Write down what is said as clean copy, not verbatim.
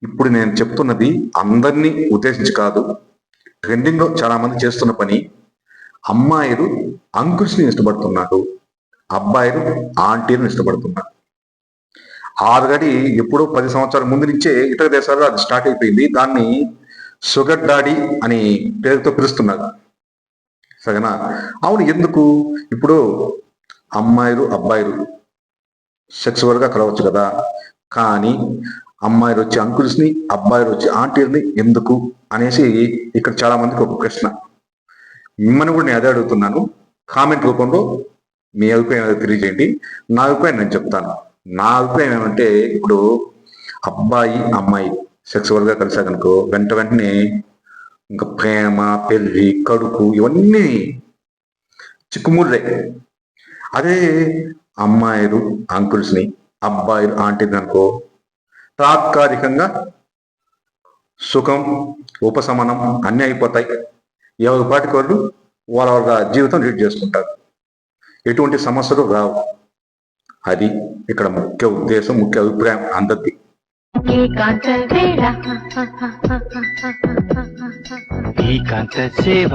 ఇప్పుడు నేను చెప్తున్నది అందరినీ ఉద్దేశించి కాదు. ట్రెండింగ్ లో చాలా మంది చేస్తున్న పని. అమ్మాయిలు అంకుల్స్ ని ఇష్టపడుతున్నారు, అబ్బాయిలు ఆంటీలను ఇష్టపడుతున్నారు. ఆల్రెడీ ఎప్పుడో 10 సంవత్సరాల ముందు నుంచే ఇతర దేశాల్లో అది స్టార్ట్ అయిపోయింది. దాన్ని షుగర్ డాడీ అని పేరుతో పిలుస్తున్నారు. సరేనా? అవును, ఎందుకు? ఇప్పుడు అమ్మాయిలు అబ్బాయిలు సెక్సువల్ గా కలవచ్చు కదా, కానీ అమ్మాయిలు వచ్చి అంకుల్స్ ని, అబ్బాయిలు వచ్చి ఆంటీల్ని ఎందుకు అనేసి ఇక్కడ చాలా మందికి ఒక ప్రశ్న. మిమ్మల్ని కూడా నేను అదే అడుగుతున్నాను. కామెంట్ రూపంలో మీ అభిప్రాయం తెలియజేయండి. నా అభిప్రాయం నేను చెప్తాను. నా అభిప్రాయం ఏమంటే, ఇప్పుడు అబ్బాయి అమ్మాయి సెక్సువల్ గా కలిసాకనుకో వెంటనే ఇంకా ప్రేమ, పెళ్లి, కడుపు ఇవన్నీ చిక్కుముళ్ళే. అదే అమ్మాయిలు అంకుల్స్ ని, అబ్బాయిలు ఆంటీని అనుకో తాత్కాలికంగా సుఖం, ఉపశమనం అన్నీ అయిపోతాయి. ఎవరి పాటికి వాళ్ళు వాళ్ళ వాళ్ళ జీవితం లీడ్ చేసుకుంటారు. ఎటువంటి సమస్యలు రావు. అది ఇక్కడ ముఖ్య ఉద్దేశం, ముఖ్య అభిప్రాయం అందరిది. ఏకాంత సేవ